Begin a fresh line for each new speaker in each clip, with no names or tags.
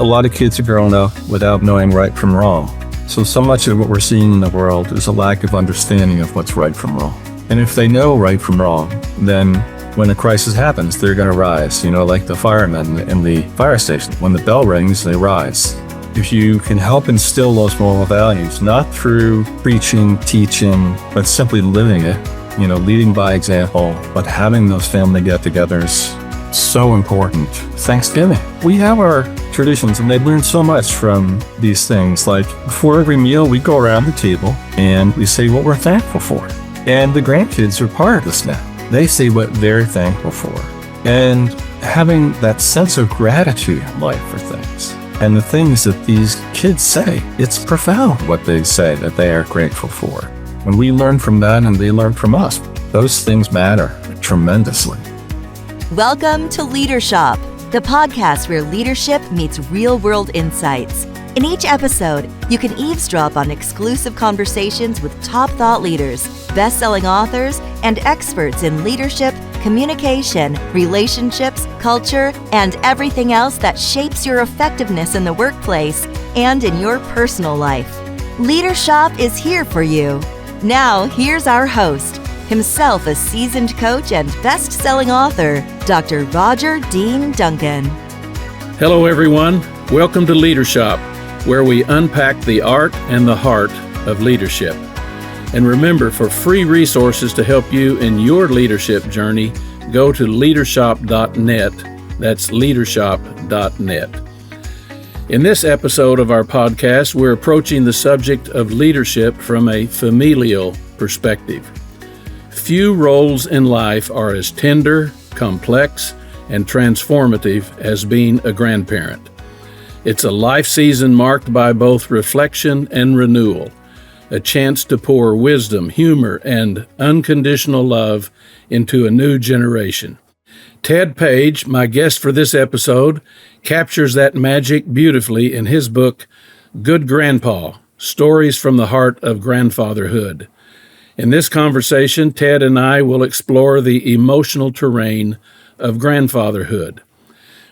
a lot of kids are growing up without knowing right from wrong. So much of what we're seeing in the world is a lack of understanding of what's right from wrong. And if they know right from wrong, then when a crisis happens, they're going to rise, like the firemen in the fire station. When the bell rings, they rise. If you can help instill those moral values, not through preaching, teaching, but simply living it, leading by example, but having those family get-togethers, so important. Thanksgiving. We have our traditions and they learn so much from these things. Like before every meal, we go around the table and we say what we're thankful for. And the grandkids are part of this now. They say what they're thankful for. And having that sense of gratitude in life for things. And the things that these kids say, it's profound what they say that they are grateful for. When we learn from that and they learn from us, those things matter tremendously.
Welcome to Leadership, the podcast where leadership meets real-world insights. In each episode, you can eavesdrop on exclusive conversations with top thought leaders, best-selling authors, and experts in leadership, communication, relationships, culture, and everything else that shapes your effectiveness in the workplace and in your personal life. Leadership is here for you. Now, here's our host, himself a seasoned coach and best-selling author, Dr. Roger Dean Duncan.
Hello, everyone. Welcome to Leadership, where we unpack the art and the heart of leadership. And remember, for free resources to help you in your leadership journey, go to leadership.net. That's leadership.net. In this episode of our podcast, we're approaching the subject of leadership from a familial perspective. Few roles in life are as tender, complex, and transformative as being a grandparent. It's a life season marked by both reflection and renewal, a chance to pour wisdom, humor, and unconditional love into a new generation. Ted Page, my guest for this episode, captures that magic beautifully in his book, Good Grandpa: Stories from the Heart of Grandfatherhood. In this conversation, Ted and I will explore the emotional terrain of grandfatherhood.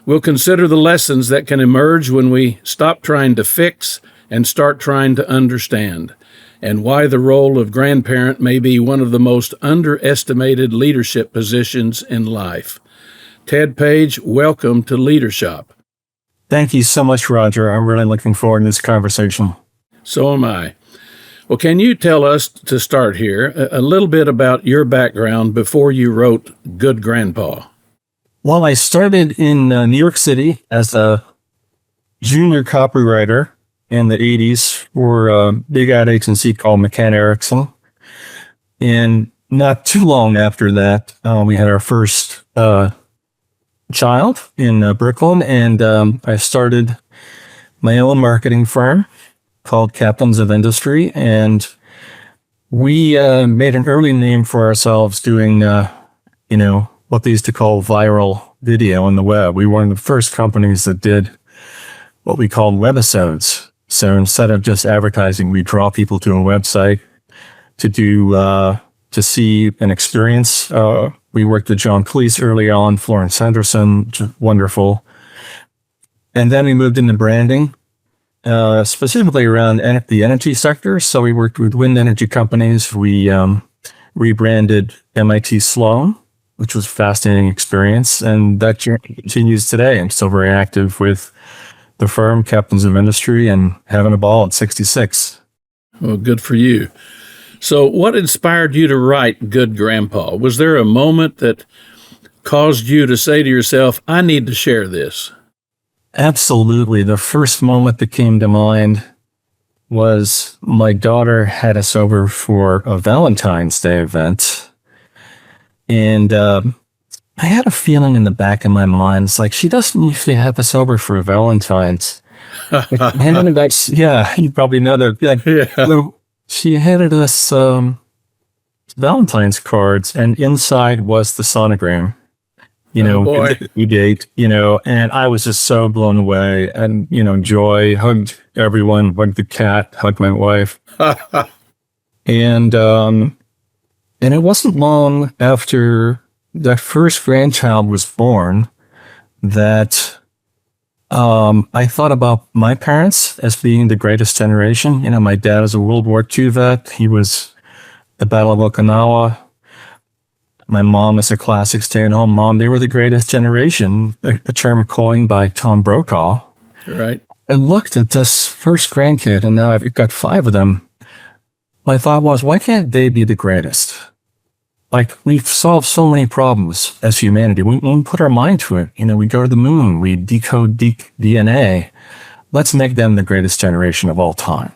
We'll consider the lessons that can emerge when we stop trying to fix and start trying to understand, and why the role of grandparent may be one of the most underestimated leadership positions in life. Ted Page, welcome to Leadership.
Thank you so much, Roger. I'm really looking forward to this conversation.
So am I. Well, can you tell us, to start here, a little bit about your background before you wrote Good Grandpa?
Well, I started in New York City as a junior copywriter in the 80s for a big ad agency called McCann Erickson. And not too long after that, we had our first child in Brooklyn, and I started my own marketing firm called Captains of Industry, and we made an early name for ourselves doing, what they used to call viral video on the web. We were one of the first companies that did what we called webisodes. So instead of just advertising, we draw people to a website to see an experience. We worked with John Cleese early on, Florence Henderson, wonderful. And then we moved into branding, specifically around the energy sector. So we worked with wind energy companies. We rebranded MIT Sloan, which was a fascinating experience. And that journey continues today. I'm still very active with the firm, Captains of Industry, and having a ball at 66.
Well, good for you. So what inspired you to write Good Grandpa? Was there a moment that caused you to say to yourself, I need to share this?
Absolutely. The first moment that came to mind was my daughter had us over for a Valentine's Day event. And I had a feeling in the back of my mind, it's like, she doesn't usually have us over for Valentine's. And that's, yeah, you probably know that. Like, yeah. She handed us Valentine's cards, and inside was the sonogram, due date, and I was just so blown away. And, Joy hugged everyone, hugged the cat, hugged my wife. And it wasn't long after that first grandchild was born that I thought about my parents as being the greatest generation. My dad was a World War II vet. He was the Battle of Okinawa. My mom is a classic stay-at-home mom. They were the greatest generation, a term coined by Tom Brokaw.
Right.
And looked at this first grandkid, and now I've got 5 of them. My thought was, why can't they be the greatest? Like, we've solved so many problems as humanity. We put our mind to it. We go to the moon. We decode DNA. Let's make them the greatest generation of all time.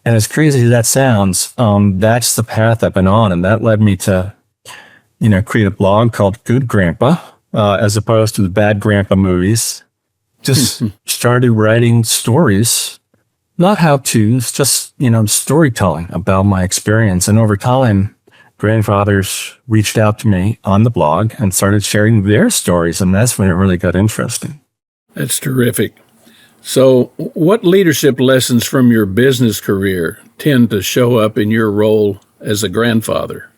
And as crazy as that sounds, that's the path I've been on. And that led me to, create a blog called Good Grandpa, as opposed to the Bad Grandpa movies. Just started writing stories, not how-tos, just, storytelling about my experience. And over time, grandfathers reached out to me on the blog and started sharing their stories. And that's when it really got interesting.
That's terrific. So what leadership lessons from your business career tend to show up in your role as a grandfather?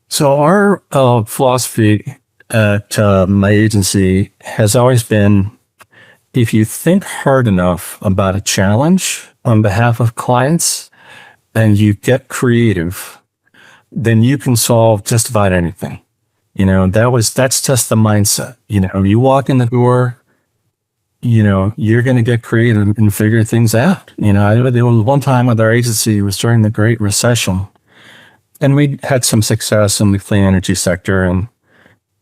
So our philosophy at my agency has always been, if you think hard enough about a challenge on behalf of clients and you get creative, then you can solve just about anything. That's just the mindset. You walk in the door, you're going to get creative and figure things out. There was one time with our agency, it was during the Great Recession, and we had some success in the clean energy sector. And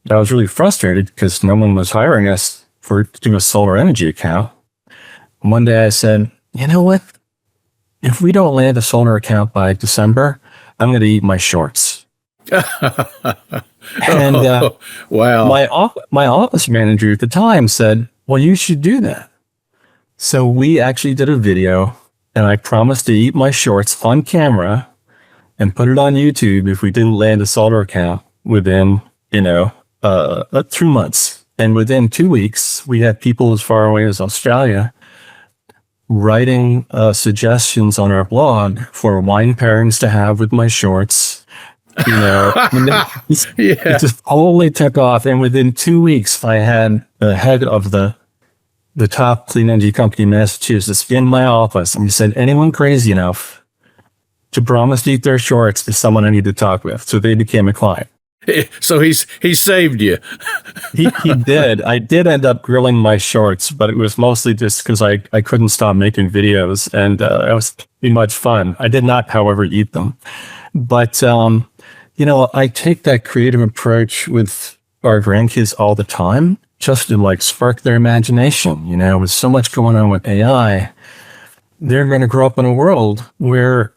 I was really frustrated because no one was hiring us to do a solar energy account. One day I said, you know what? If we don't land a solar account by December, I'm going to eat my shorts. And
wow.
My office manager at the time said, well, you should do that. So we actually did a video, and I promised to eat my shorts on camera and put it on YouTube if we didn't land a solar account within, 2 months. And within 2 weeks, we had people as far away as Australia writing suggestions on our blog for wine pairings to have with my shorts. It just totally took off. And within 2 weeks, I had the head of the top clean energy company in Massachusetts in my office. And he said, anyone crazy enough to promise to eat their shorts is someone I need to talk with. So they became a client.
So he saved you.
He did. I did end up grilling my shorts, but it was mostly just because I couldn't stop making videos, and it was pretty much fun. I did not, however, eat them. But, I take that creative approach with our grandkids all the time, just to spark their imagination. With so much going on with AI, they're going to grow up in a world where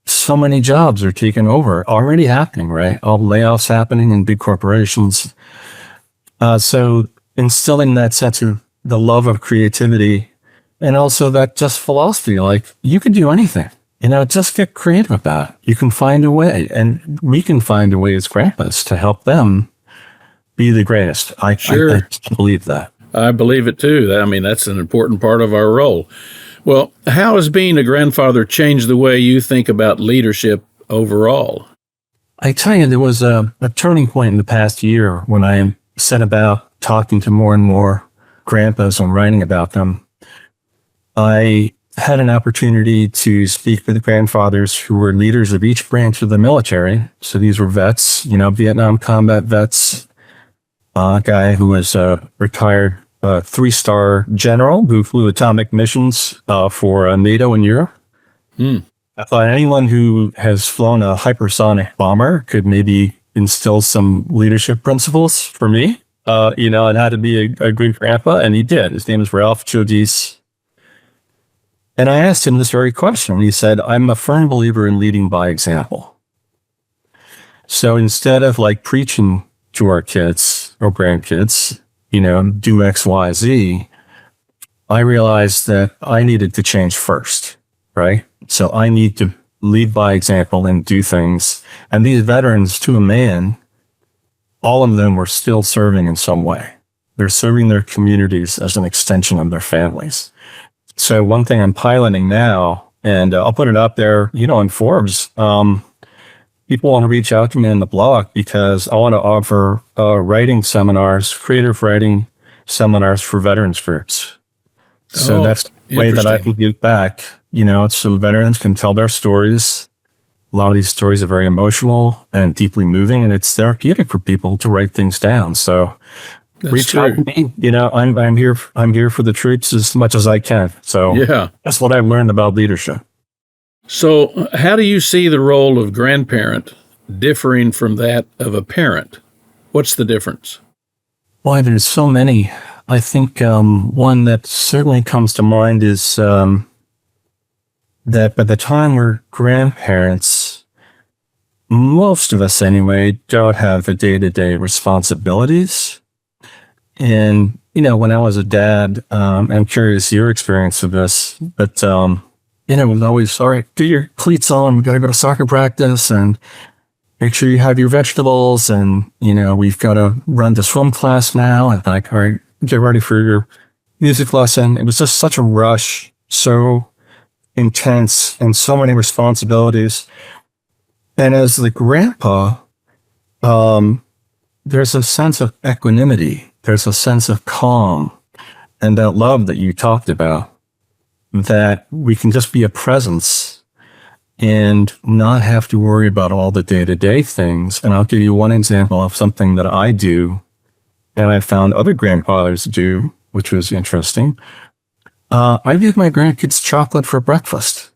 so many jobs are taken over, already happening, right? All layoffs happening in big corporations. So instilling that sense of the love of creativity, and also that just philosophy, you can do anything, just get creative about it. You can find a way, and we can find a way as grandpas to help them be the greatest. I believe that.
I believe it too. That's an important part of our role. Well, how has being a grandfather changed the way you think about leadership overall?
I tell you, there was a turning point in the past year when I set about talking to more and more grandpas and writing about them. I had an opportunity to speak with grandfathers who were leaders of each branch of the military. So these were vets, Vietnam combat vets, a guy who was a retired 3-star general who flew atomic missions for NATO in Europe. I thought anyone who has flown a hypersonic bomber could maybe instill some leadership principles for me, and how to be a good grandpa. And he did. His name is Ralph Chodis. And I asked him this very question. He said, I'm a firm believer in leading by example. So instead of preaching to our kids or grandkids, do X, Y, Z, I realized that I needed to change first, right? So I need to lead by example and do things. And these veterans, to a man, all of them were still serving in some way. They're serving their communities as an extension of their families. So one thing I'm piloting now, and I'll put it up there, in Forbes, people want to reach out to me in the blog because I want to offer writing seminars, creative writing seminars for veterans groups. So that's the way that I can give back, so veterans can tell their stories. A lot of these stories are very emotional and deeply moving, and it's therapeutic for people to write things down. So reach out to me. I'm here for the troops as much as I can. So that's what I've learned about leadership.
So how do you see the role of grandparent differing from that of a parent? What's the difference?
Why, there's so many. I think one that certainly comes to mind is that by the time we're grandparents, most of us anyway, don't have the day-to-day responsibilities. And, when I was a dad, I'm curious your experience of this, but, it was always, all right, get your cleats on, we got to go to soccer practice, and make sure you have your vegetables, and, we've got to run to swim class now, and all right, get ready for your music lesson. It was just such a rush, so intense, and so many responsibilities. And as the grandpa, there's a sense of equanimity. There's a sense of calm and that love that you talked about, that we can just be a presence and not have to worry about all the day-to-day things. And I'll give you one example of something that I do and I found other grandfathers do, which was interesting. I give my grandkids chocolate for breakfast.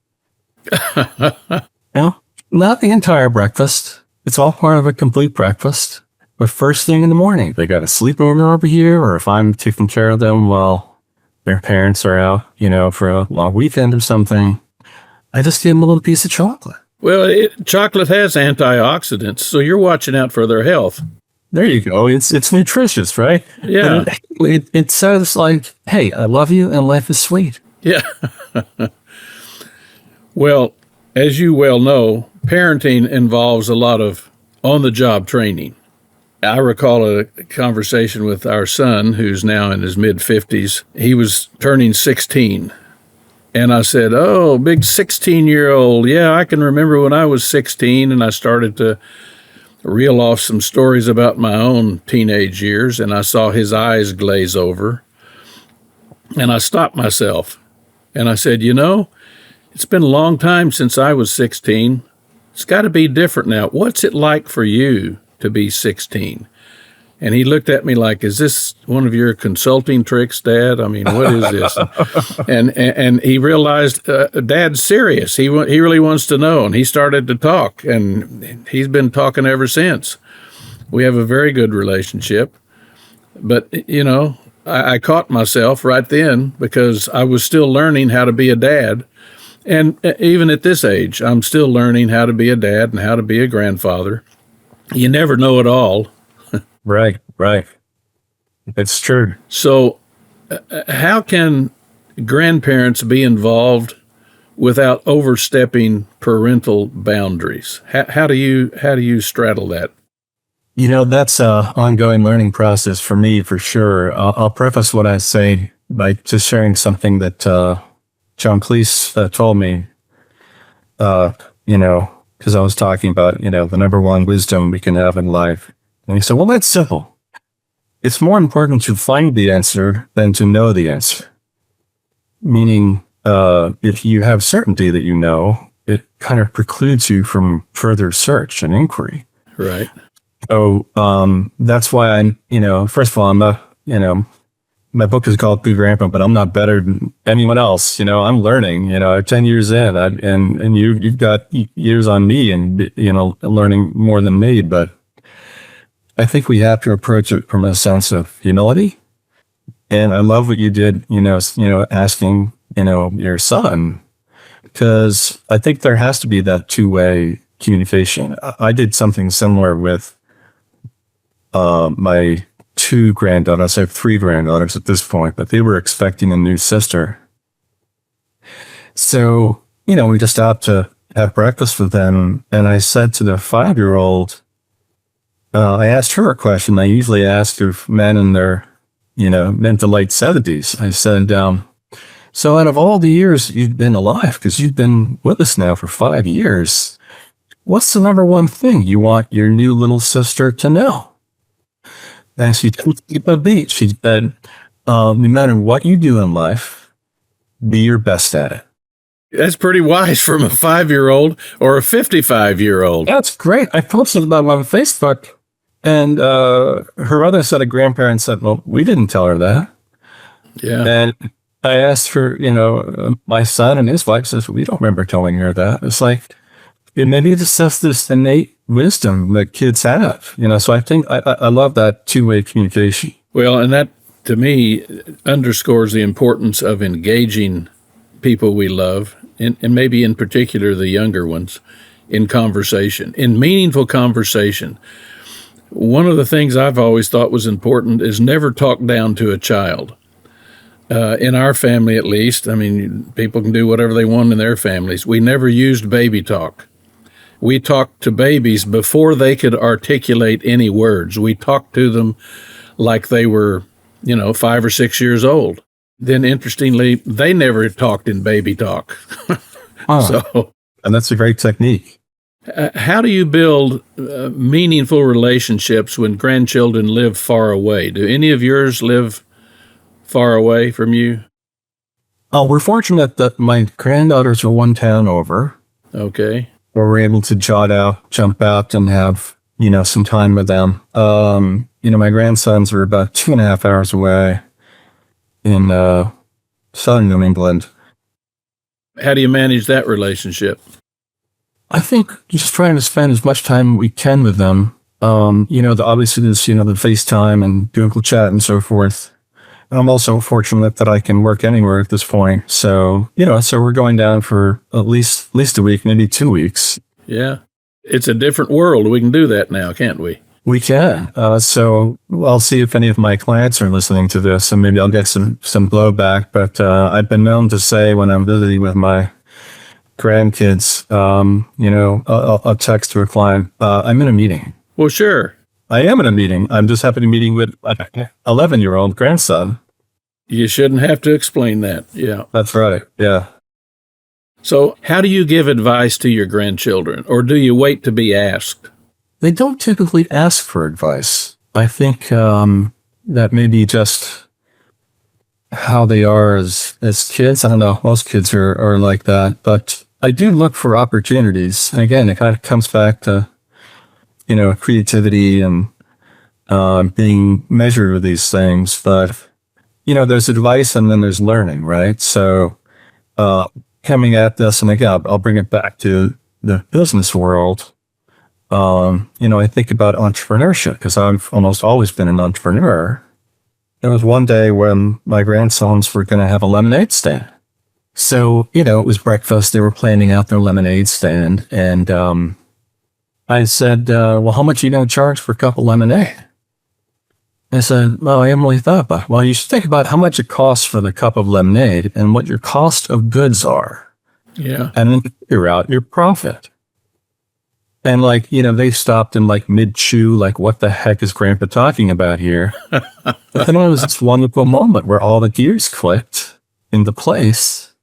Not the entire breakfast. It's all part of a complete breakfast. But first thing in the morning, they got a sleepover over here, or if I'm taking care of them while their parents are out, for a long weekend or something, I just give them a little piece of chocolate.
Well, chocolate has antioxidants, so you're watching out for their health.
There you go. It's nutritious, right?
Yeah.
It says like, hey, I love you and life is sweet.
Yeah. Well, as you well know, parenting involves a lot of on-the-job training. I recall a conversation with our son, who's now in his mid-50s. He was turning 16. And I said, oh, big 16-year-old. Yeah, I can remember when I was 16, and I started to reel off some stories about my own teenage years, and I saw his eyes glaze over. And I stopped myself. And I said, it's been a long time since I was 16. It's got to be different now. What's it like for you to be 16? And he looked at me like, is this one of your consulting tricks, Dad? I mean, what is this? and he realized Dad's serious. He really wants to know. And he started to talk, and he's been talking ever since. We have a very good relationship. But, I caught myself right then because I was still learning how to be a dad. And even at this age, I'm still learning how to be a dad and how to be a grandfather. You never know it all.
Right. It's true.
So how can grandparents be involved without overstepping parental boundaries? How do you straddle that?
That's an ongoing learning process for me, for sure. I'll preface what I say by just sharing something that John Cleese told me, because I was talking about, the number one wisdom we can have in life. And he said, well, that's simple. It's more important to find the answer than to know the answer. Meaning, if you have certainty that it kind of precludes you from further search and inquiry.
Right.
So that's why I'm, first of all, I'm not, my book is called Good Grandpa, but I'm not better than anyone else. I'm learning, 10 years in, and you've got years on me and, learning more than me. But I think we have to approach it from a sense of humility. And I love what you did, asking, your son, because I think there has to be that two-way communication. I did something similar with my two granddaughters. I have three granddaughters at this point, but they were expecting a new sister. So, we just stopped to have breakfast with them. And I said to the 5-year-old, I asked her a question I usually ask of men in their, mid to late 70s. I said, so out of all the years you've been alive, because you've been with us now for 5 years, what's the number one thing you want your new little sister to know? And she told me a beat. She said, no matter what you do in life, be your best at it.
That's pretty wise from a 5-year-old or a 55-year-old.
That's great. I posted about it on Facebook, and her other set of grandparents said, well, we didn't tell her that.
Yeah.
And I asked her, my son and his wife says, we don't remember telling her that. It's like, maybe it's just this innate wisdom that kids have, so I think I love that two-way communication.
Well, and that, to me, underscores the importance of engaging people we love, and maybe in particular the younger ones, in conversation, in meaningful conversation. One of the things I've always thought was important is never talk down to a child. In our family, at least, I mean, people can do whatever they want in their families. We never used baby talk. We talked to babies before they could articulate any words. We talked to them like they were, 5 or 6 years old. Then, interestingly, they never talked in baby talk.
And that's a great technique.
How do you build meaningful relationships when grandchildren live far away? Do any of yours live far away from you?
We're fortunate that my granddaughters are one town over.
Okay.
Where we're able to jump out and have, some time with them. My grandsons are about 2.5 hours away in southern New England.
How do you manage that relationship?
I think just trying to spend as much time we can with them. Obviously there's, the FaceTime and Google Chat and so forth. And I'm also fortunate that I can work anywhere at this point. So, so we're going down for at least a week, maybe 2 weeks.
Yeah. It's a different world. We can do that now, can't we?
We can. So I'll see if any of my clients are listening to this, and maybe I'll get some blowback. But I've been known to say when I'm visiting with my grandkids, I'll text to a client, I'm in a meeting.
Well, sure.
I am in a meeting. I'm just having a meeting with an 11-year-old grandson.
You shouldn't have to explain that. Yeah.
That's right. Yeah.
So how do you give advice to your grandchildren, or do you wait to be asked?
They don't typically ask for advice. I think that maybe just how they are as kids. I don't know. Most kids are like that. But I do look for opportunities. And again, it kind of comes back to, creativity and being measured with these things. But, there's advice and then there's learning, right? So coming at this, and again, I'll bring it back to the business world. I think about entrepreneurship because I've almost always been an entrepreneur. There was one day when my grandsons were going to have a lemonade stand. So, it was breakfast. They were planning out their lemonade stand. And I said, well, how much are you going to charge for a cup of lemonade? I said, well, I haven't really thought about it. Well, you should think about how much it costs for the cup of lemonade and what your cost of goods are.
Yeah.
And then figure out your profit. And they stopped in mid-chew, what the heck is Grandpa talking about here? And then it was this wonderful moment where all the gears clicked into place.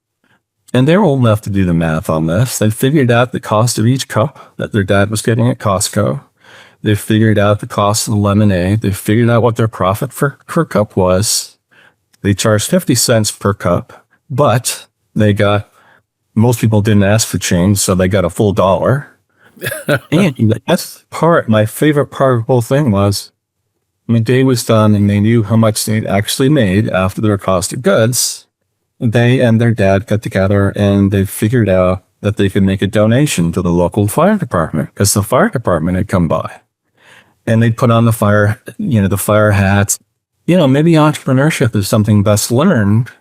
And they're old enough to do the math on this. They figured out the cost of each cup that their dad was getting at Costco. They figured out the cost of the lemonade. They figured out what their profit per cup was. They charged 50 cents per cup, but most people didn't ask for change, so they got a full $1. And that's my favorite part of the whole thing was when the day was done and they knew how much they'd actually made after their cost of goods, they and their dad got together and they figured out that they could make a donation to the local fire department because the fire department had come by. And they'd put on the fire hats. Maybe entrepreneurship is something best learned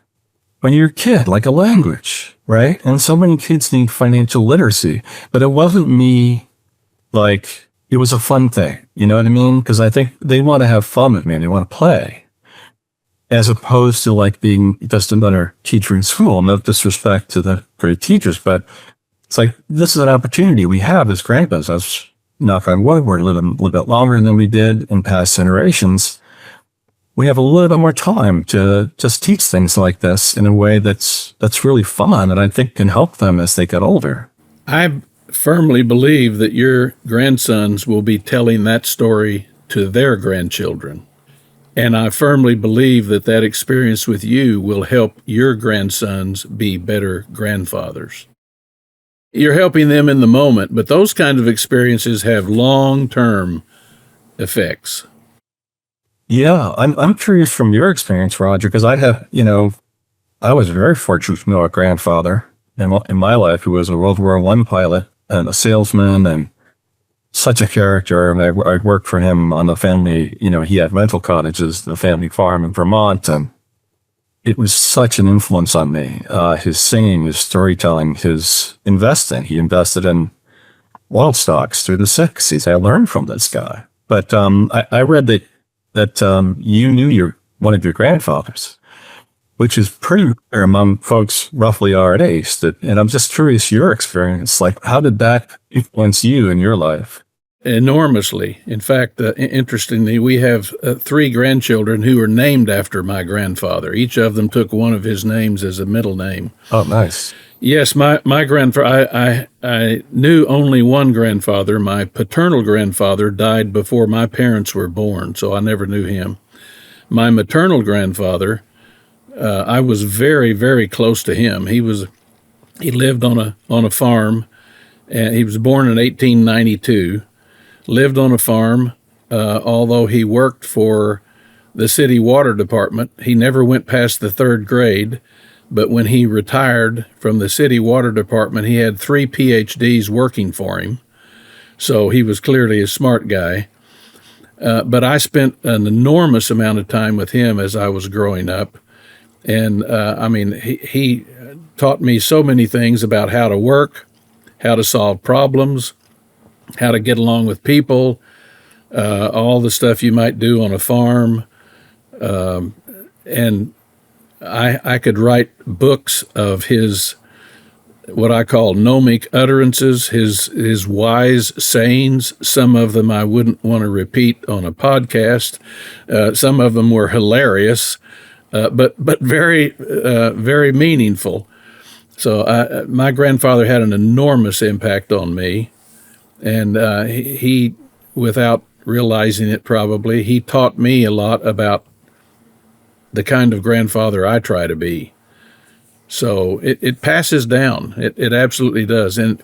when you're a kid, like a language, right? And so many kids need financial literacy, but it wasn't me, it was a fun thing. You know what I mean? Because I think they want to have fun with me and they want to play, as opposed to being just another teacher in school. No disrespect to the great teachers, but it's this is an opportunity we have as grandpas. As knock on wood, we're living a little bit longer than we did in past generations. We have a little bit more time to just teach things like this in a way that's really fun and I think can help them as they get older.
I firmly believe that your grandsons will be telling that story to their grandchildren. And I firmly believe that that experience with you will help your grandsons be better grandfathers. You're helping them in the moment, but those kind of experiences have long-term effects.
Yeah, I'm curious from your experience, Roger, because I was very fortunate to know a grandfather in my life who was a World War I pilot and a salesman and such a character. And I worked for him on the family, he had rental cottages, the family farm in Vermont, and it was such an influence on me. His singing, his storytelling, his investing. He invested in oil stocks through the 60s. I learned from this guy. But I read that you knew one of your grandfathers, which is pretty rare among folks roughly our age. And I'm just curious, your experience, like how did that influence you in your life?
Enormously. In fact, interestingly, we have 3 grandchildren who are named after my grandfather. Each of them took one of his names as a middle name.
Oh, nice.
Yes, my grandfather, I knew only one grandfather. My paternal grandfather died before my parents were born, so I never knew him. My maternal grandfather, I was very, very close to him. He lived on a farm, and he was born in 1892. Lived on a farm, although he worked for the city water department. He never went past the 3rd grade, but when he retired from the city water department, he had 3 PhDs working for him. So he was clearly a smart guy. But I spent an enormous amount of time with him as I was growing up. And he taught me so many things about how to work, how to solve problems, how to get along with people, all the stuff you might do on a farm. And I could write books of his, what I call gnomic utterances, his wise sayings. Some of them I wouldn't want to repeat on a podcast. Some of them were hilarious, but very, very meaningful. So my grandfather had an enormous impact on me. And he, without realizing it probably, he taught me a lot about the kind of grandfather I try to be. So it passes down. It absolutely does. And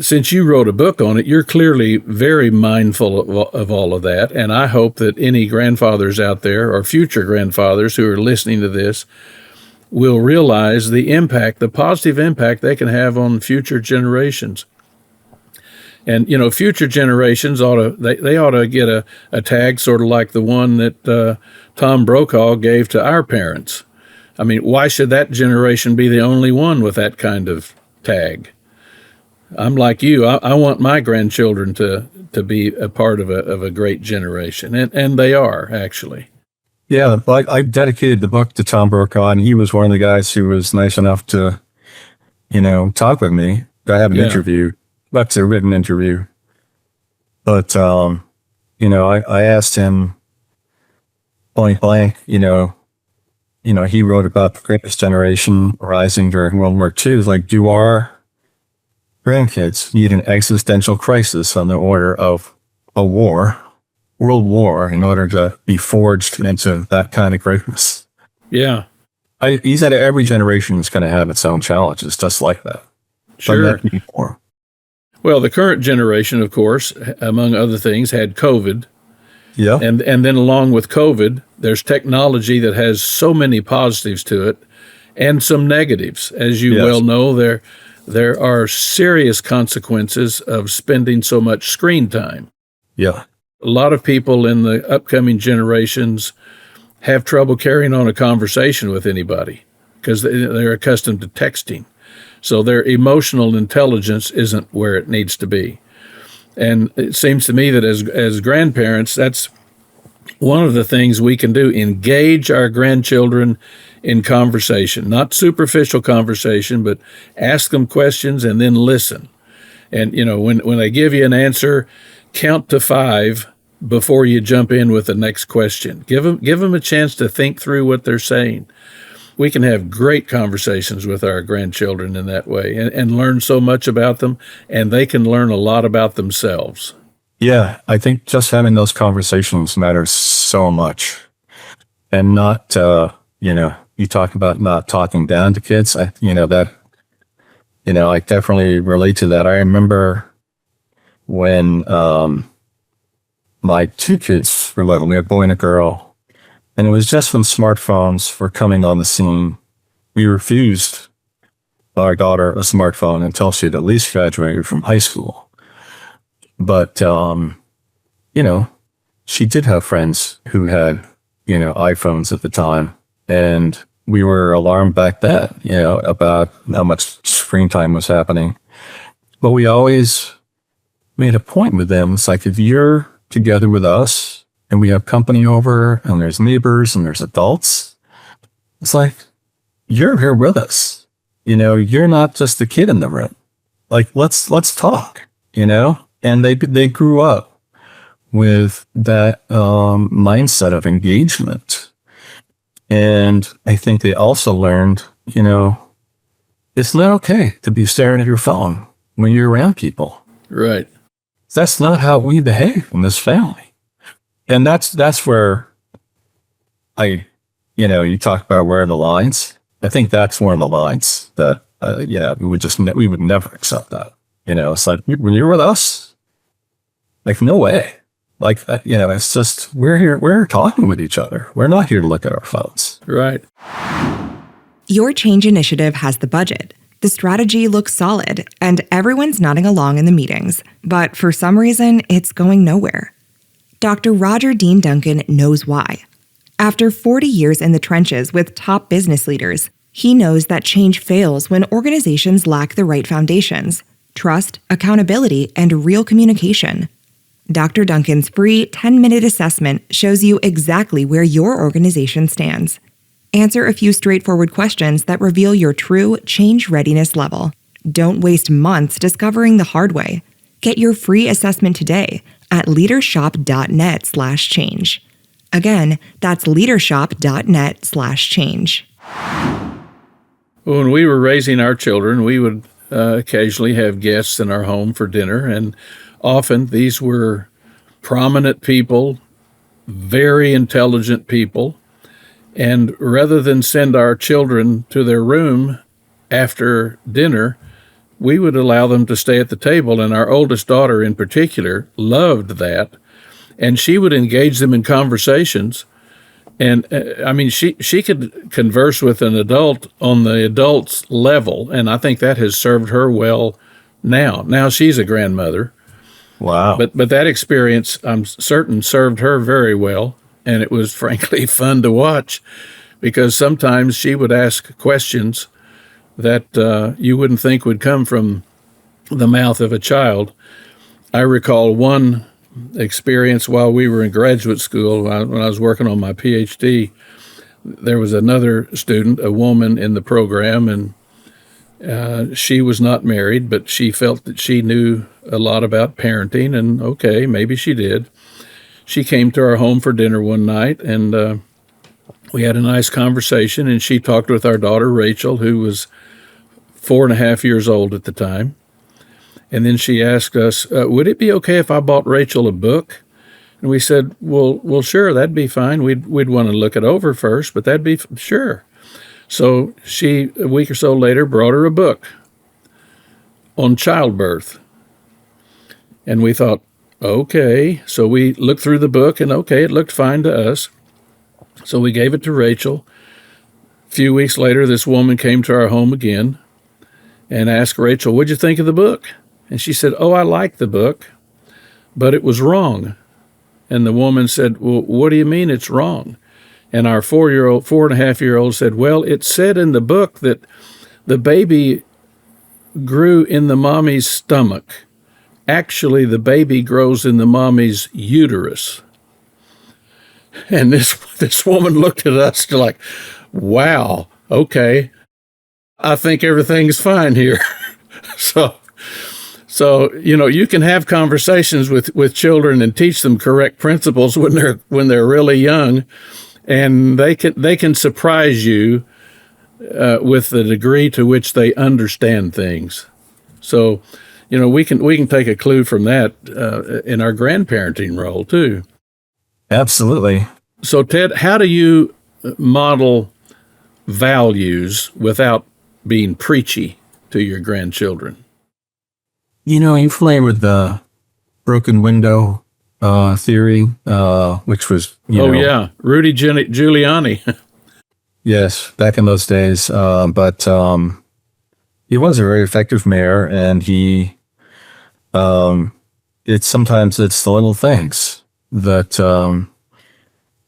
since you wrote a book on it, you're clearly very mindful of all of that. And I hope that any grandfathers out there or future grandfathers who are listening to this will realize the positive impact they can have on future generations. And, future generations ought to get a tag sort of like the one that Tom Brokaw gave to our parents. I mean, why should that generation be the only one with that kind of tag? I'm like you. I want my grandchildren to be a part of a great generation, and they are, actually.
Yeah, I dedicated the book to Tom Brokaw, and he was one of the guys who was nice enough to, talk with me. I have an interview. That's a written interview. But, I asked him point blank, he wrote about the greatest generation rising during World War II. It's like, do our grandkids need an existential crisis on the order of a war, world war, in order to be forged into that kind of greatness?
Yeah.
He said every generation is going to have its own challenges, just like that.
Sure.
More.
Well, the current generation, of course, among other things, had COVID.
Yeah.
And then along with COVID, there's technology that has so many positives to it and some negatives. As you well know, there are serious consequences of spending so much screen time.
Yeah.
A lot of people in the upcoming generations have trouble carrying on a conversation with anybody because they're accustomed to texting. So their emotional intelligence isn't where it needs to be. And it seems to me that as grandparents, that's one of the things we can do, engage our grandchildren in conversation, not superficial conversation, but ask them questions and then listen. And, when they give you an answer, count to 5 before you jump in with the next question. Give them a chance to think through what they're saying. We can have great conversations with our grandchildren in that way and learn so much about them, and they can learn a lot about themselves.
Yeah, I think just having those conversations matters so much. And not, you talk about not talking down to kids. I definitely relate to that. I remember when my two kids were little, we had a boy and a girl, and it was just when smartphones were coming on the scene. We refused our daughter a smartphone until she had at least graduated from high school. But, she did have friends who had, iPhones at the time. And we were alarmed back then, about how much screen time was happening. But we always made a point with them. It's like, if you're together with us and we have company over and there's neighbors and there's adults, it's like, you're here with us. You're not just the kid in the room. Like, let's talk, and they grew up with that mindset of engagement. And I think they also learned, it's not okay to be staring at your phone when you're around people.
Right.
That's not how we behave in this family. And that's where you talk about where are the lines. I think that's one of the lines that, we would never accept that. It's like, when you're with us, like, no way. Like, it's just, we're talking with each other. We're not here to look at our phones.
Right.
Your change initiative has the budget. The strategy looks solid, and everyone's nodding along in the meetings. But for some reason, it's going nowhere. Dr. Roger Dean Duncan knows why. After 40 years in the trenches with top business leaders, he knows that change fails when organizations lack the right foundations: trust, accountability, and real communication. Dr. Duncan's free 10-minute assessment shows you exactly where your organization stands. Answer a few straightforward questions that reveal your true change readiness level. Don't waste months discovering the hard way. Get your free assessment today at leadershop.net/change. Again, that's leadershop.net/change.
When we were raising our children, we would occasionally have guests in our home for dinner, and often these were prominent people, very intelligent people. And rather than send our children to their room after dinner, we would allow them to stay at the table. And our oldest daughter in particular loved that. And she would engage them in conversations. And she could converse with an adult on the adult's level. And I think that has served her well now. Now she's a grandmother.
Wow.
But that experience, I'm certain, served her very well. And it was frankly fun to watch, because sometimes she would ask questions that you wouldn't think would come from the mouth of a child. I recall one experience while we were in graduate school, when I was working on my PhD. There was another student, a woman in the program, and she was not married, but she felt that she knew a lot about parenting, and okay, maybe she did. She came to our home for dinner one night, and we had a nice conversation, and she talked with our daughter, Rachel, who was 4.5 years old at the time. And then she asked us, would it be okay if I bought Rachel a book? And we said, well, sure, that'd be fine. We'd want to look it over first, but that'd be sure. So she, a week or so later, brought her a book on childbirth. And we thought, okay. So we looked through the book, and okay, it looked fine to us. So we gave it to Rachel. A few weeks later, this woman came to our home again and asked Rachel, what'd you think of the book? And she said, oh, I liked the book, but it was wrong. And the woman said, well, what do you mean it's wrong? And our 4.5-year-old said, well, it said in the book that the baby grew in the mommy's stomach. Actually, the baby grows in the mommy's uterus. And this woman looked at us like, wow, okay, I think everything's fine here. So you can have conversations with children and teach them correct principles when they're really young, and they can surprise you with the degree to which they understand things. So, we can take a clue from that in our grandparenting role too.
Absolutely.
So, Ted, how do you model values without being preachy to your grandchildren?
You play with the broken window theory, which was,
yeah, Rudy Giuliani.
yes, back in those days. But he was a very effective mayor, and sometimes it's the little things that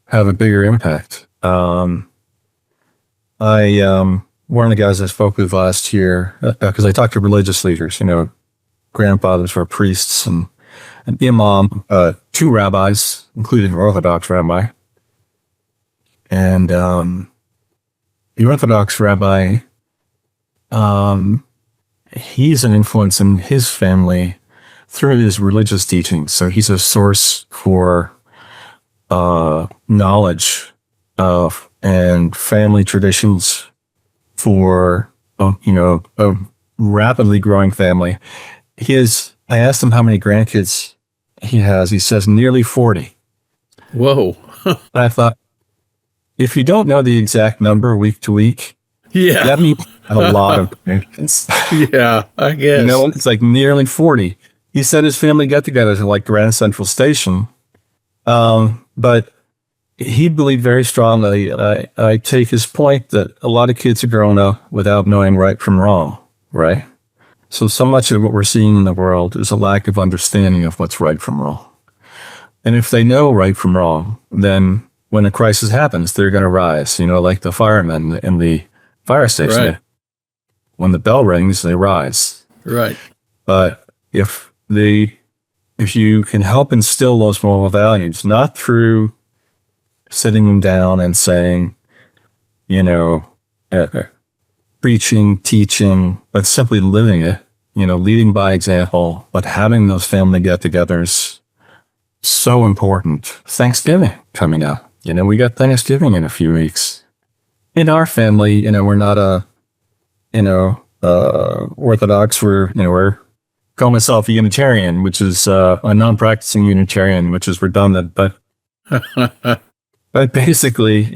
have a bigger impact. One of the guys I spoke with last year, because I talked to religious leaders, grandfathers were priests and an imam, two rabbis, including an Orthodox rabbi. And the Orthodox rabbi, he's an influence in his family through his religious teachings. So he's a source for knowledge of and family traditions for a rapidly growing family. I asked him how many grandkids he has. He says nearly 40.
Whoa.
I thought, if you don't know the exact number week to week,
yeah,
that means a lot of grandkids.
Yeah, I guess.
It's like nearly 40. He said his family get-togethers are like Grand Central Station. But he believed very strongly, I take his point that a lot of kids are growing up without knowing right from wrong, right? So much of what we're seeing in the world is a lack of understanding of what's right from wrong. And if they know right from wrong, then when a crisis happens, they're going to rise, like the firemen in the fire station.
Right.
When the bell rings, they rise.
Right.
But if you can help instill those moral values, not through sitting them down and saying, preaching, teaching, but simply living it, leading by example, but having those family get-togethers, so important. Thanksgiving coming up. We got Thanksgiving in a few weeks. In our family, we're not Orthodox. We're call myself a Unitarian, which is a non-practicing Unitarian, which is redundant, but basically,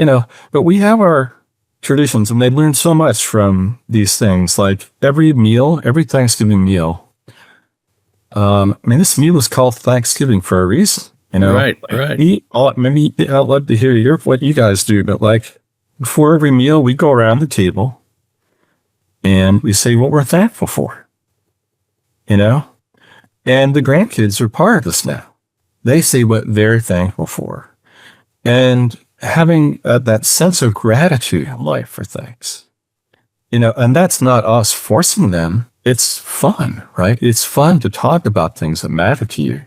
but we have our traditions, and they learn so much from these things. Like every Thanksgiving meal. This meal is called Thanksgiving for a reason.
Right.
Maybe I'd love to hear what you guys do, but like before every meal, we go around the table and we say what we're thankful for. And the grandkids are part of this now. They say what they're thankful for. And having that sense of gratitude in life for things, and that's not us forcing them. It's fun, right? It's fun to talk about things that matter to you.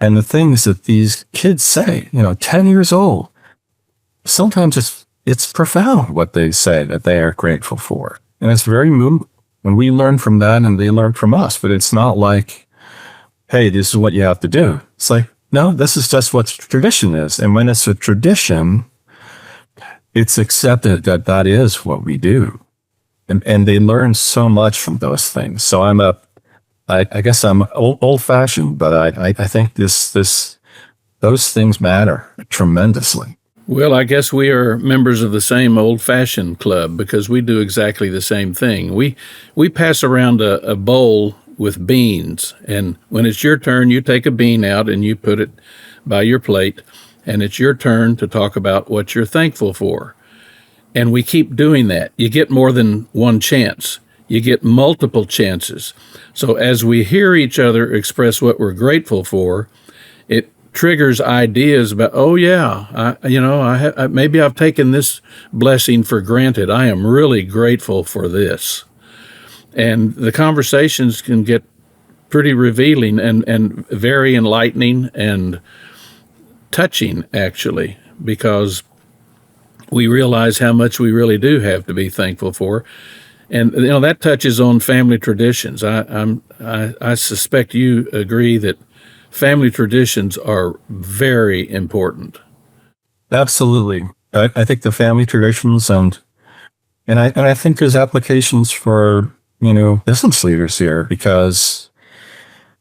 And the things that these kids say, 10 years old, sometimes it's profound what they say that they are grateful for. And it's very moving. When we learn from that and they learn from us, but it's not like, hey, this is what you have to do. It's like, no, this is just what tradition is. And when it's a tradition, it's accepted that is what we do. And they learn so much from those things. So I guess I'm old fashioned, but I think those things matter tremendously.
Well, I guess we are members of the same old-fashioned club because we do exactly the same thing. We pass around a bowl with beans, and when it's your turn, you take a bean out and you put it by your plate, and it's your turn to talk about what you're thankful for. And we keep doing that. You get more than one chance. You get multiple chances. So as we hear each other express what we're grateful for, it triggers ideas about, oh yeah, maybe I've taken this blessing for granted. I am really grateful for this. And the conversations can get pretty revealing and very enlightening and touching, actually, because we realize how much we really do have to be thankful for. And that touches on family traditions. I suspect you agree that family traditions are very important.
Absolutely. I think the family traditions and I think there's applications for, business leaders here, because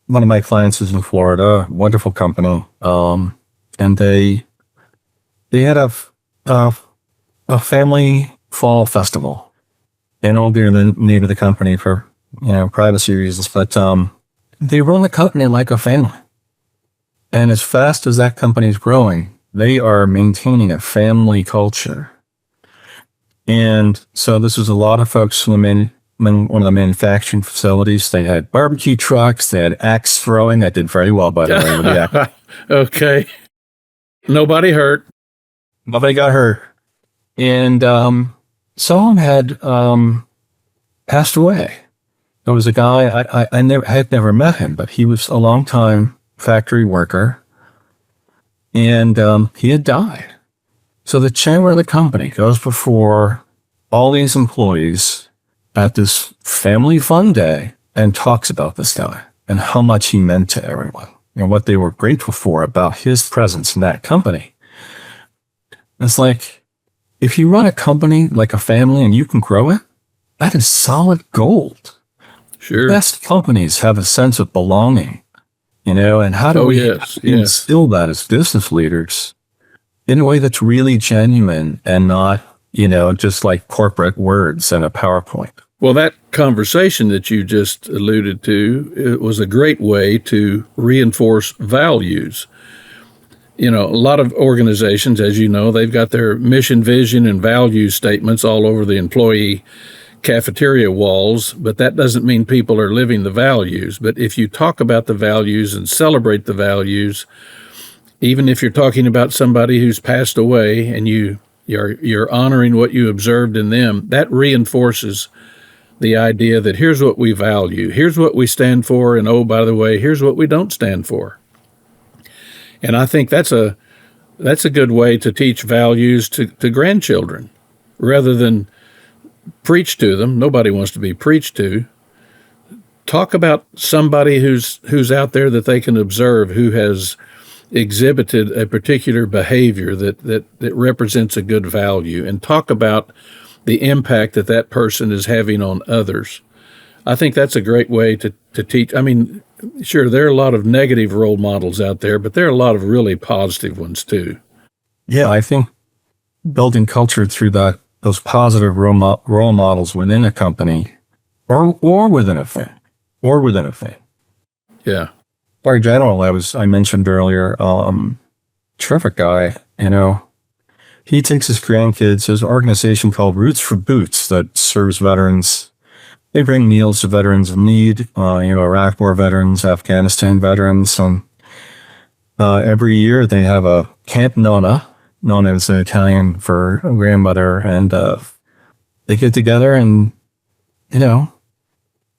one of my clients is in Florida, wonderful company. And they had a family fall festival. And I'll give the name of the company for, privacy reasons, but, they run the company like a family. And as fast as that company is growing, they are maintaining a family culture. And so this was a lot of folks from one of the manufacturing facilities. They had barbecue trucks, they had axe throwing. That did very well, by the way. With the axe.
Okay. Nobody hurt.
Nobody got hurt. And someone had passed away. There was a guy, I had never met him, but he was a longtime factory worker, and he had died. So the chairman of the company goes before all these employees at this family fun day and talks about this guy and how much he meant to everyone and what they were grateful for about his presence in that company. It's like, if you run a company like a family and you can grow it, that is solid gold.
Sure.
Best companies have a sense of belonging, and how do we instill that as business leaders in a way that's really genuine and not, just like corporate words and a PowerPoint.
Well, that conversation that you just alluded to, it was a great way to reinforce values. A lot of organizations, as you know, they've got their mission, vision, and value statements all over the employee cafeteria walls, but that doesn't mean people are living the values. But if you talk about the values and celebrate the values, even if you're talking about somebody who's passed away and you're honoring what you observed in them, that reinforces the idea that here's what we value, here's what we stand for, and oh, by the way, here's what we don't stand for. And I think that's a good way to teach values to grandchildren, rather than preach to them. Nobody wants to be preached to. Talk about somebody who's out there that they can observe, who has exhibited a particular behavior that represents a good value, and talk about the impact that person is having on others. I think that's a great way to teach. I mean, sure, there are a lot of negative role models out there, but there are a lot of really positive ones too.
Yeah, I think building culture through those positive role models within a company or within a thing.
Yeah.
Barry General, I mentioned earlier, terrific guy, he takes his grandkids, his organization called Roots for Boots that serves veterans. They bring meals to veterans in need, Iraq War veterans, Afghanistan veterans. Every year they have a Camp Nonna, known as Italian for a grandmother, and they get together and,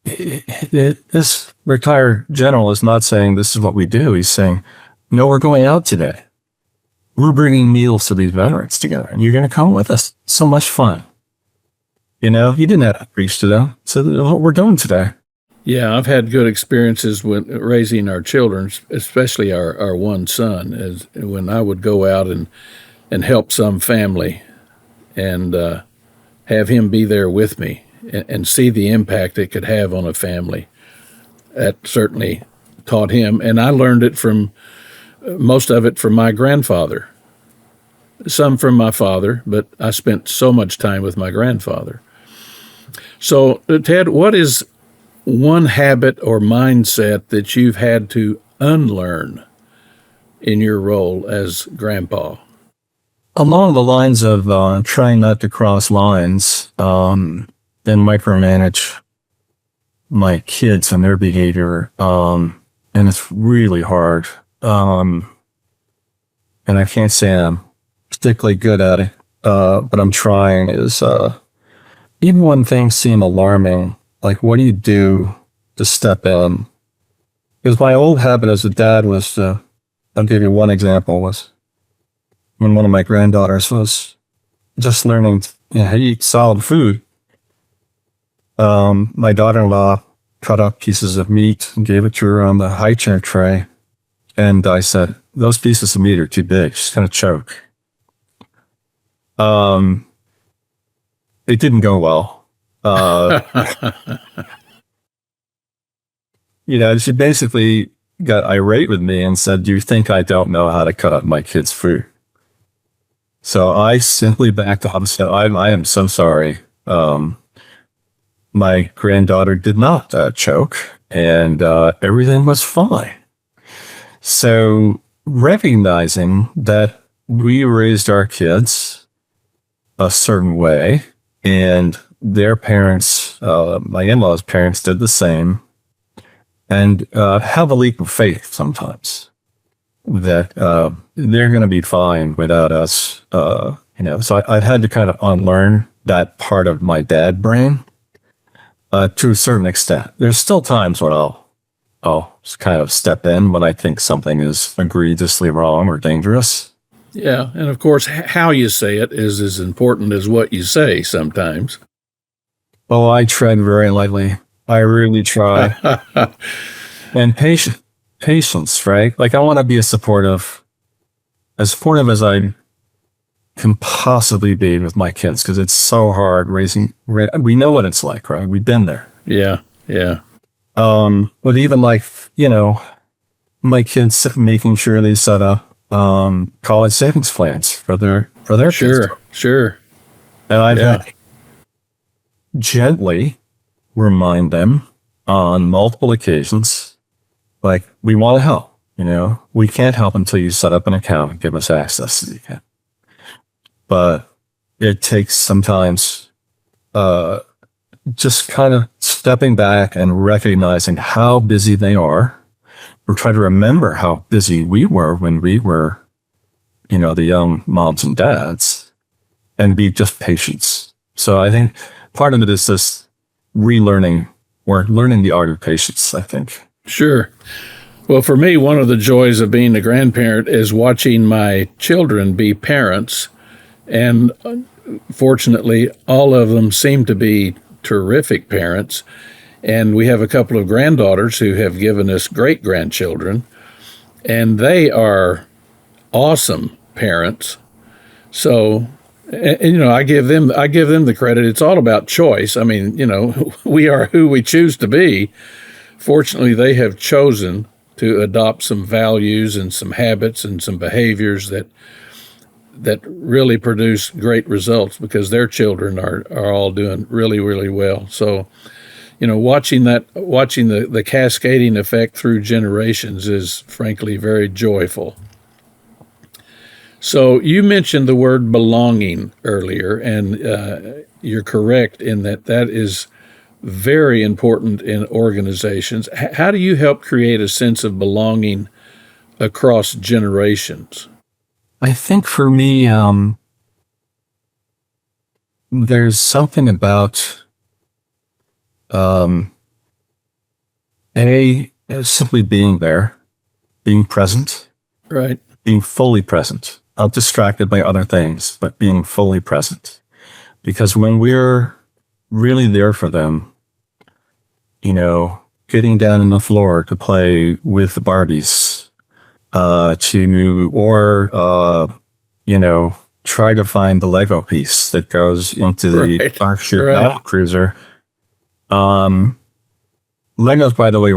this retired general is not saying this is what we do. He's saying, no, we're going out today. We're bringing meals to these veterans together, and you're going to come with us. So much fun. You didn't have to preach to them. So that's what we're doing today.
Yeah, I've had good experiences with raising our children, especially our one son, as when I would go out and help some family and have him be there with me and see the impact it could have on a family. That certainly taught him, and I learned it most of it from my grandfather, some from my father, but I spent so much time with my grandfather. So, Ted, what is one habit or mindset that you've had to unlearn in your role as grandpa?
Along the lines of trying not to cross lines, and micromanage my kids and their behavior, and it's really hard. And I can't say I'm particularly good at it, but I'm trying. Is even when things seem alarming, like what do you do to step in? Because my old habit as a dad was, I'll give you one example, was when one of my granddaughters was just learning how to eat solid food. My daughter-in-law cut up pieces of meat and gave it to her on the high chair tray. And I said, those pieces of meat are too big. She's going to choke. It didn't go well. she basically got irate with me and said, "Do you think I don't know how to cut up my kids' food?" So I simply backed off and said, I am so sorry. My granddaughter did not choke, and everything was fine. So recognizing that we raised our kids a certain way, and their parents, my in-laws' parents, did the same, and have a leap of faith sometimes that they're going to be fine without us. So I've had to kind of unlearn that part of my dad brain to a certain extent. There's still times when I'll just kind of step in when I think something is egregiously wrong or dangerous.
Yeah, and of course, how you say it is as important as what you say sometimes.
Oh, I tread very lightly. I really try. And patience, right? Like I want to be as supportive as I can possibly be with my kids, because it's so hard raising. We know what it's like, right? We've been there.
Yeah.
But even like, my kids making sure they set up college savings plans for their kids.
Sure.
And I've had to gently remind them on multiple occasions, like, we want to help. We can't help until you set up an account and give us access to the account. But it takes sometimes just kind of stepping back and recognizing how busy they are. Or try to remember how busy we were when we were, the young moms and dads, and be just patient. So I think part of it is this relearning or learning the art of patience, I think.
Sure. Well, for me, one of the joys of being a grandparent is watching my children be parents. And fortunately, all of them seem to be terrific parents. And we have a couple of granddaughters who have given us great grandchildren, and they are awesome parents. So, and, I give them the credit. It's all about choice. I mean, we are who we choose to be. Fortunately, they have chosen to adopt some values and some habits and some behaviors that really produce great results, because their children are all doing really, really well. So, watching the cascading effect through generations is frankly very joyful. So you mentioned the word belonging earlier, and you're correct in that is very important in organizations. How do you help create a sense of belonging across generations?
I think for me, there's something about simply being there, being present,
right?
Being fully present, not distracted by other things, but being fully present. Because when we're really there for them, getting down on the floor to play with the Barbies, try to find the Lego piece that goes into the Berkshire Battle Cruiser. Legos, by the way,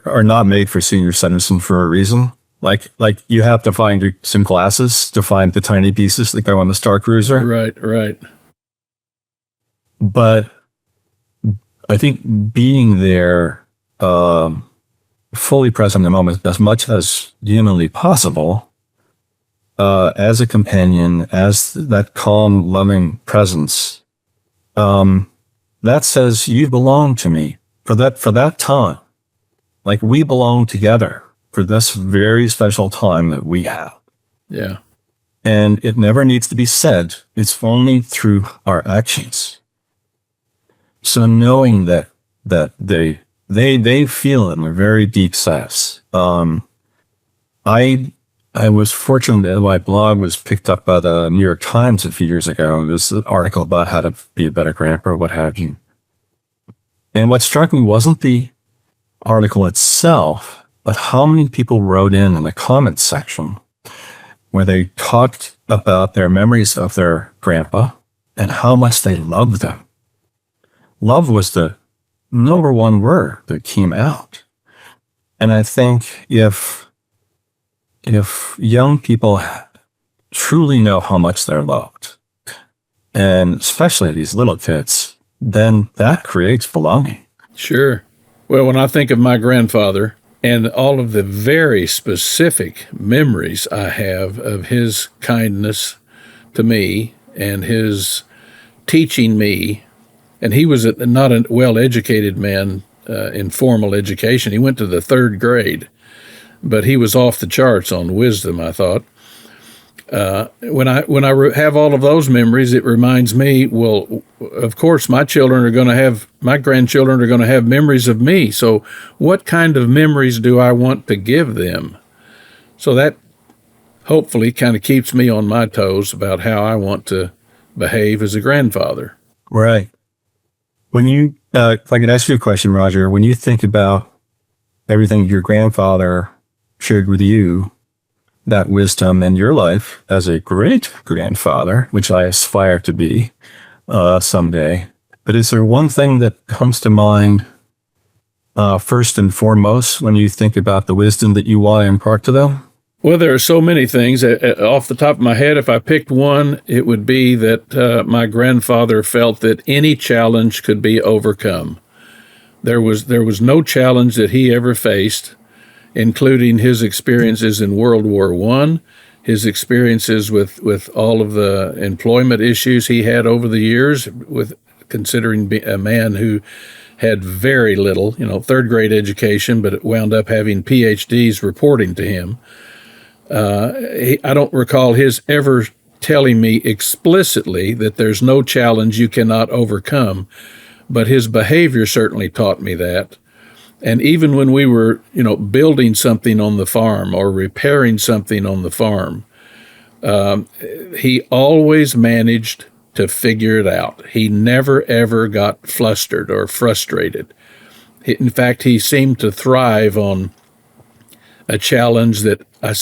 are not made for senior citizens for a reason. Like you have to find some glasses to find the tiny pieces that go on the Star Cruiser.
Right.
But I think being there, fully present in the moment, as much as humanly possible, as a companion, as that calm, loving presence, that says you belong to me for that time. Like, we belong together for this very special time that we have.
Yeah.
And it never needs to be said. It's only through our actions. So knowing that they feel it in a very deep sense. I was fortunate that my blog was picked up by the New York Times a few years ago. It was an article about how to be a better grandpa, what have you. And what struck me wasn't the article itself, but how many people wrote in the comments section where they talked about their memories of their grandpa and how much they loved them. Love was the number one word that came out. And I think if young people truly know how much they're loved, and especially these little kids, then that creates belonging.
Sure. Well, when I think of my grandfather and all of the very specific memories I have of his kindness to me and his teaching me, and he was not a well-educated man in formal education. He went to the 3rd grade, but he was off the charts on wisdom, I thought. When I have all of those memories, it reminds me, well, of course, my grandchildren are going to have memories of me. So what kind of memories do I want to give them? So that hopefully kind of keeps me on my toes about how I want to behave as a grandfather.
Right. When you, if I could ask you a question, Roger, when you think about everything your grandfather shared with you, that wisdom in your life as a great grandfather, which I aspire to be someday. But is there one thing that comes to mind first and foremost when you think about the wisdom that you want to impart to them?
Well, there are so many things. Off the top of my head, if I picked one, it would be that my grandfather felt that any challenge could be overcome. There was no challenge that he ever faced, including his experiences in World War I, his experiences with all of the employment issues he had over the years, with considering a man who had very little, 3rd grade education, but it wound up having PhDs reporting to him. I don't recall his ever telling me explicitly that there's no challenge you cannot overcome, but his behavior certainly taught me that. And even when we were, building something on the farm or repairing something on the farm, he always managed to figure it out. He never, ever got flustered or frustrated. In fact, he seemed to thrive on a challenge that I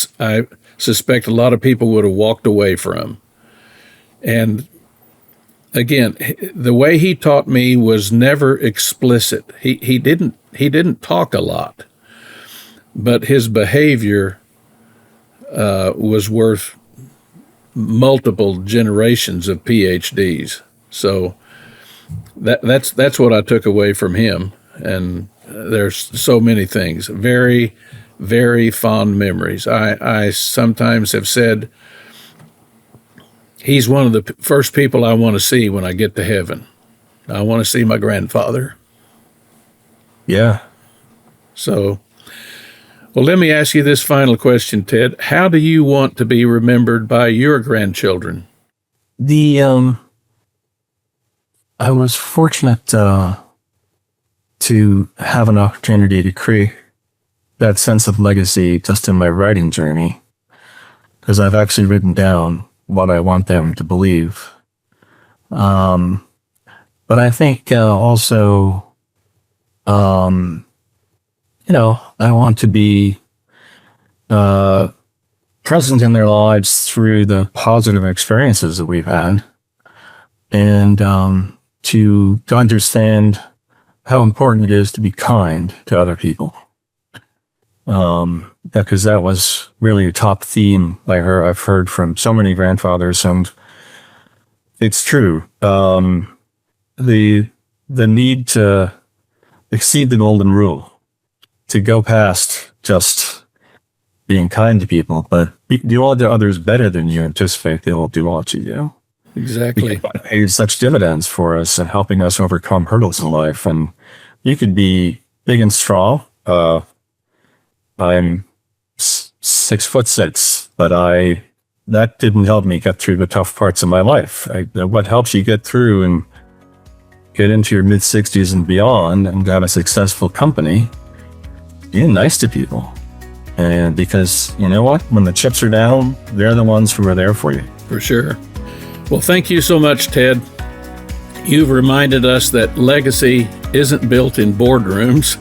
suspect a lot of people would have walked away from. And again, the way he taught me was never explicit. He didn't talk a lot, but his behavior was worth multiple generations of PhDs. So that's what I took away from him. And there's so many things, very, very fond memories. I sometimes have said, he's one of the first people I want to see when I get to heaven. I want to see my grandfather.
Yeah.
So, well, let me ask you this final question, Ted. How do you want to be remembered by your grandchildren?
I was fortunate to have an opportunity to create that sense of legacy just in my writing journey, because I've actually written down what I want them to believe. But I think also, I want to be present in their lives through the positive experiences that we've had, and to understand how important it is to be kind to other people. Because that was really a top theme I've heard from so many grandfathers, and it's true. The need to exceed the golden rule, to go past just being kind to people, but do all the others better than you anticipate they will do all to you.
Exactly.
It pays such dividends for us and helping us overcome hurdles in life. And you could be big and strong. I'm 6'6", but that didn't help me get through the tough parts of my life. What helps you get through and get into your mid-60s and beyond and have a successful company, being nice to people. And because you know what? When the chips are down, they're the ones who are there for you.
For sure. Well, thank you so much, Ted. You've reminded us that legacy isn't built in boardrooms.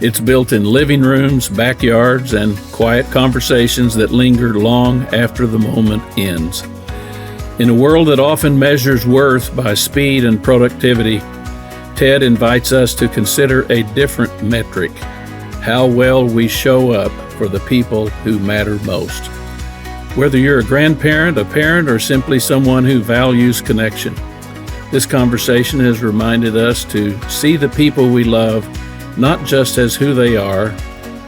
It's built in living rooms, backyards, and quiet conversations that linger long after the moment ends. In a world that often measures worth by speed and productivity, Ted invites us to consider a different metric, how well we show up for the people who matter most. Whether you're a grandparent, a parent, or simply someone who values connection, this conversation has reminded us to see the people we love not just as who they are,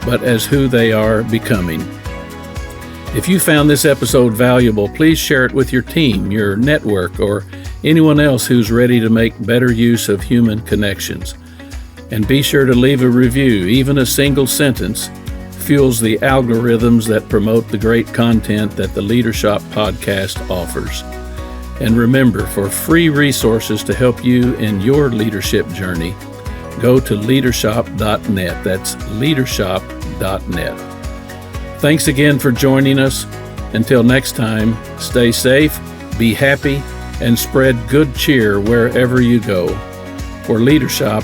but as who they are becoming. If you found this episode valuable, please share it with your team, your network, or anyone else who's ready to make better use of human connections. And be sure to leave a review. Even a single sentence fuels the algorithms that promote the great content that the Leadership podcast offers. And remember, for free resources to help you in your leadership journey, go to leadership.net. That's leadership.net. Thanks again for joining us. Until next time, stay safe, be happy, and spread good cheer wherever you go. For Leadership,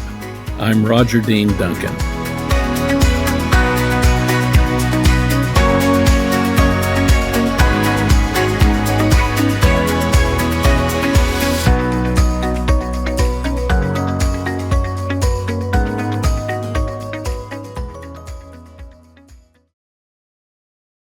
I'm Roger Dean Duncan.